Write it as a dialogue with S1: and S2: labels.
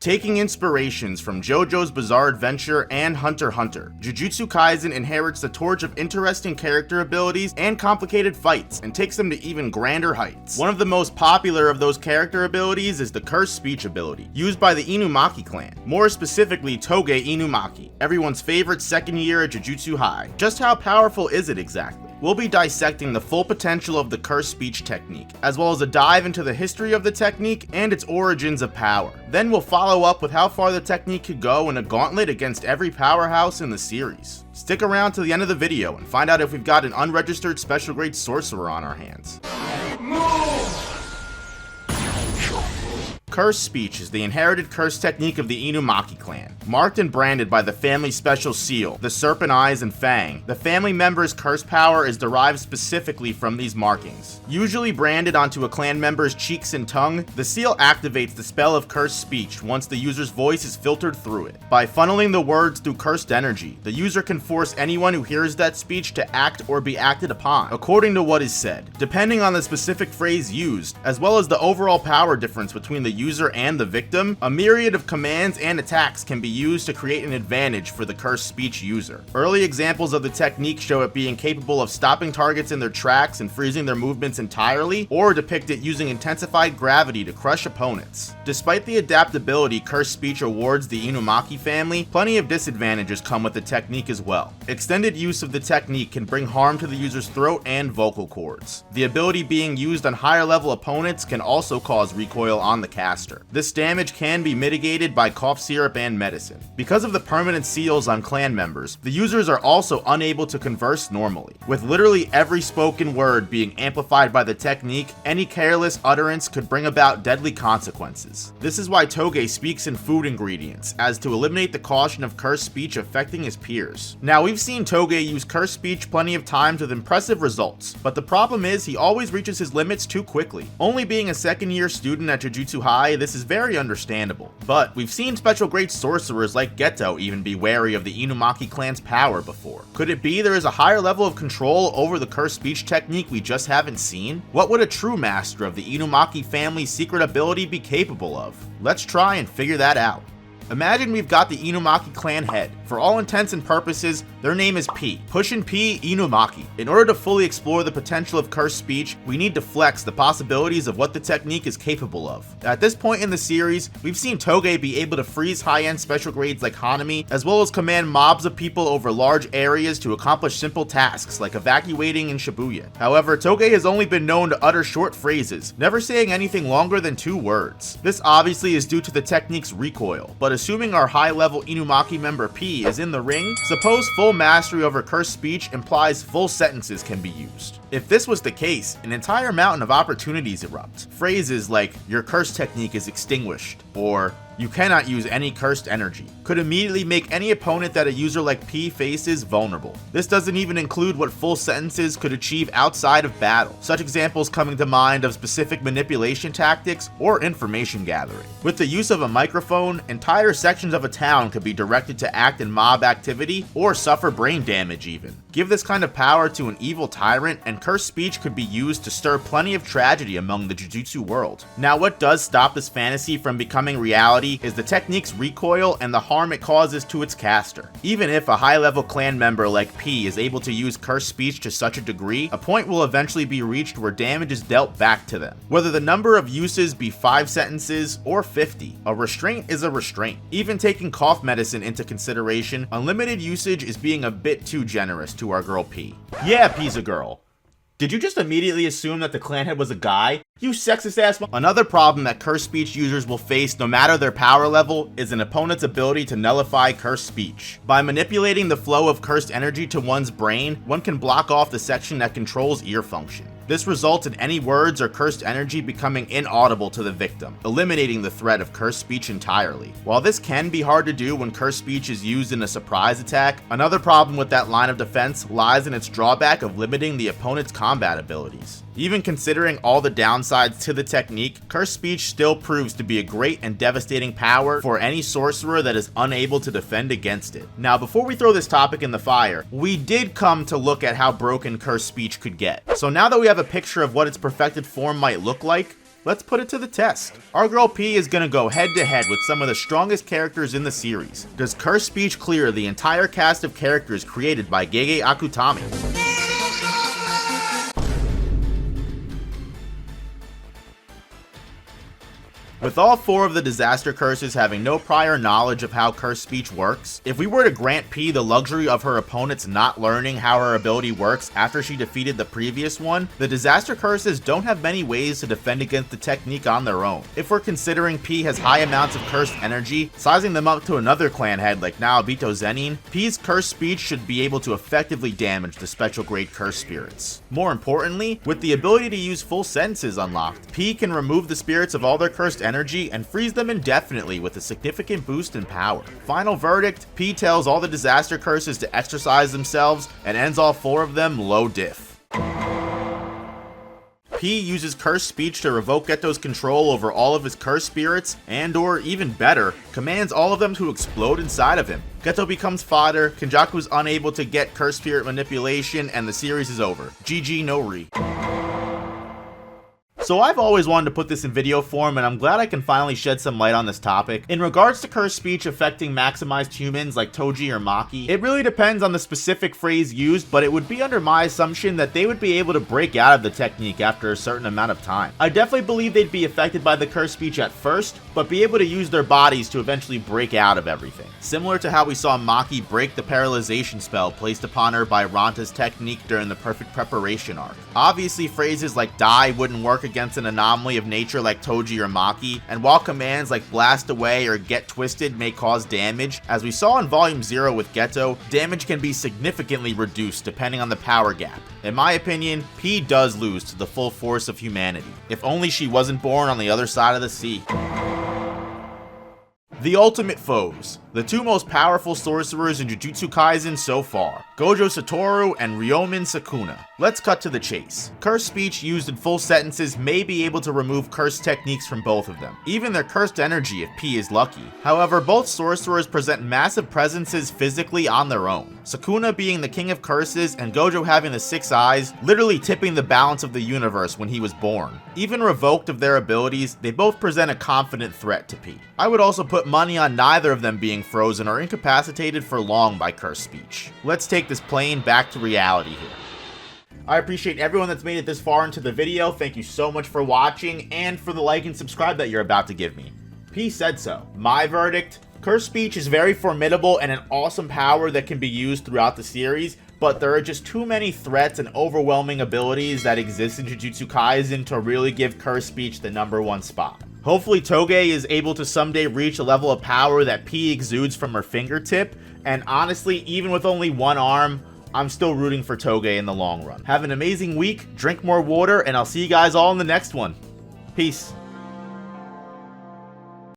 S1: Taking inspirations from JoJo's Bizarre Adventure and Hunter x Hunter, Jujutsu Kaisen inherits the torch of interesting character abilities and complicated fights, and takes them to even grander heights. One of the most popular of those character abilities is the Cursed Speech ability, used by the Inumaki clan, more specifically Toge Inumaki, everyone's favorite second year at Jujutsu High. Just how powerful is it exactly? We'll be dissecting the full potential of the Cursed Speech technique, as well as a dive into the history of the technique and its origins of power. Then we'll follow up with how far the technique could go in a gauntlet against every powerhouse in the series. Stick around to the end of the video and find out if we've got an unregistered special grade sorcerer on our hands. Cursed Speech is the inherited curse technique of the Inumaki clan. Marked and branded by the family special seal, the serpent eyes and fang, the family member's curse power is derived specifically from these markings. Usually branded onto a clan member's cheeks and tongue, the seal activates the spell of Cursed Speech once the user's voice is filtered through it. By funneling the words through cursed energy, the user can force anyone who hears that speech to act or be acted upon, according to what is said. Depending on the specific phrase used, as well as the overall power difference between the user and the victim, a myriad of commands and attacks can be used to create an advantage for the Cursed Speech user. Early examples of the technique show it being capable of stopping targets in their tracks and freezing their movements entirely, or depict it using intensified gravity to crush opponents. Despite the adaptability Cursed Speech awards the Inumaki family, plenty of disadvantages come with the technique as well. Extended use of the technique can bring harm to the user's throat and vocal cords. The ability being used on higher level opponents can also cause recoil on the caster. This damage can be mitigated by cough syrup and medicine. Because of the permanent seals on clan members, the users are also unable to converse normally. With literally every spoken word being amplified by the technique, any careless utterance could bring about deadly consequences. This is why Toge speaks in food ingredients, as to eliminate the caution of cursed speech affecting his peers. Now, we've seen Toge use cursed speech plenty of times with impressive results, but the problem is he always reaches his limits too quickly. Only being a second year student at Jujutsu High, this is very understandable. But we've seen special grade sorcerers like Geto even be wary of the Inumaki clan's power before. Could it be there is a higher level of control over the Cursed Speech technique we just haven't seen? What would a true master of the Inumaki family's secret ability be capable of? Let's try and figure that out. Imagine we've got the Inumaki clan head. For all intents and purposes, their name is P. Pushin' P Inumaki. In order to fully explore the potential of Cursed Speech, we need to flex the possibilities of what the technique is capable of. At this point in the series, we've seen Toge be able to freeze high-end special grades like Hanami, as well as command mobs of people over large areas to accomplish simple tasks like evacuating in Shibuya. However, Toge has only been known to utter short phrases, never saying anything longer than 2 words. This obviously is due to the technique's recoil, but assuming our high-level Inumaki member P is in the ring, suppose full mastery over Cursed Speech implies full sentences can be used. If this was the case, an entire mountain of opportunities erupt. Phrases like, "Your curse technique is extinguished," or "You cannot use any cursed energy," could immediately make any opponent that a user like P faces vulnerable. This doesn't even include what full sentences could achieve outside of battle, such examples coming to mind of specific manipulation tactics or information gathering. With the use of a microphone, entire sections of a town could be directed to act in mob activity or suffer brain damage even. Give this kind of power to an evil tyrant, and Cursed Speech could be used to stir plenty of tragedy among the Jujutsu world. Now, what does stop this fantasy from becoming reality is the technique's recoil and the harm it causes to its caster. Even if a high-level clan member like P is able to use Cursed Speech to such a degree, a point will eventually be reached where damage is dealt back to them. Whether the number of uses be 5 sentences or 50, a restraint is a restraint. Even taking cough medicine into consideration, unlimited usage is being a bit too generous to our girl P. Yeah, P's a girl. Did you just immediately assume that the clan head was a guy? You sexist ass. Another problem that Cursed Speech users will face no matter their power level is an opponent's ability to nullify Cursed Speech. By manipulating the flow of cursed energy to one's brain, one can block off the section that controls ear function. This results in any words or cursed energy becoming inaudible to the victim, eliminating the threat of Cursed Speech entirely. While this can be hard to do when Cursed Speech is used in a surprise attack, another problem with that line of defense lies in its drawback of limiting the opponent's combat abilities. Even considering all the downsides to the technique, Cursed Speech still proves to be a great and devastating power for any sorcerer that is unable to defend against it. Now, before we throw this topic in the fire, we did come to look at how broken Cursed Speech could get. So now that we have a picture of what its perfected form might look like, Let's put it to the test. Our girl P is gonna go head to head with some of the strongest characters in the series. Does Cursed Speech clear the entire cast of characters created by Gege Akutami? With all 4 of the disaster curses having no prior knowledge of how Cursed Speech works, if we were to grant P the luxury of her opponents not learning how her ability works after she defeated the previous one, the disaster curses don't have many ways to defend against the technique on their own. If we're considering P has high amounts of cursed energy, sizing them up to another clan head like Naobito Zenin, P's Cursed Speech should be able to effectively damage the special grade cursed spirits. More importantly, with the ability to use full sentences unlocked, P can remove the spirits of all their cursed energy and freeze them indefinitely with a significant boost in power. Final verdict, P tells all the disaster curses to exercise themselves and ends all 4 of them low diff. P uses Cursed Speech to revoke Geto's control over all of his cursed spirits and, or even better, commands all of them to explode inside of him. Geto becomes fodder, Kenjaku is unable to get cursed spirit manipulation, and the series is over. GG no re. So I've always wanted to put this in video form, and I'm glad I can finally shed some light on this topic. In regards to Cursed Speech affecting maximized humans like Toge or Maki, it really depends on the specific phrase used, but it would be under my assumption that they would be able to break out of the technique after a certain amount of time. I definitely believe they'd be affected by the Cursed Speech at first, but be able to use their bodies to eventually break out of everything. Similar to how we saw Maki break the paralyzation spell placed upon her by Ranta's technique during the Perfect Preparation arc. Obviously, phrases like die wouldn't work against an anomaly of nature like Toge or Maki, and while commands like blast away or get twisted may cause damage, as we saw in Volume 0 with Geto, damage can be significantly reduced depending on the power gap. In my opinion, P does lose to the full force of humanity. If only she wasn't born on the other side of the sea. The ultimate foes. The 2 most powerful sorcerers in Jujutsu Kaisen so far, Gojo Satoru and Ryomen Sukuna. Let's cut to the chase. Cursed Speech used in full sentences may be able to remove cursed techniques from both of them, even their cursed energy if P is lucky. However, both sorcerers present massive presences physically on their own. Sukuna being the king of curses and Gojo having the 6 eyes, literally tipping the balance of the universe when he was born. Even revoked of their abilities, they both present a confident threat to P. I would also put money on neither of them being frozen or incapacitated for long by Cursed Speech. Let's take this plane back to reality here. I appreciate everyone that's made it this far into the video. Thank you so much for watching and for the like and subscribe that you're about to give me. P said so. My verdict, Cursed Speech is very formidable and an awesome power that can be used throughout the series, but there are just too many threats and overwhelming abilities that exist in Jujutsu Kaisen to really give Cursed Speech the #1 spot. Hopefully Toge is able to someday reach a level of power that P exudes from her fingertip, and honestly, even with only 1 arm, I'm still rooting for Toge in the long run. Have an amazing week, drink more water, and I'll see you guys all in the next one. Peace.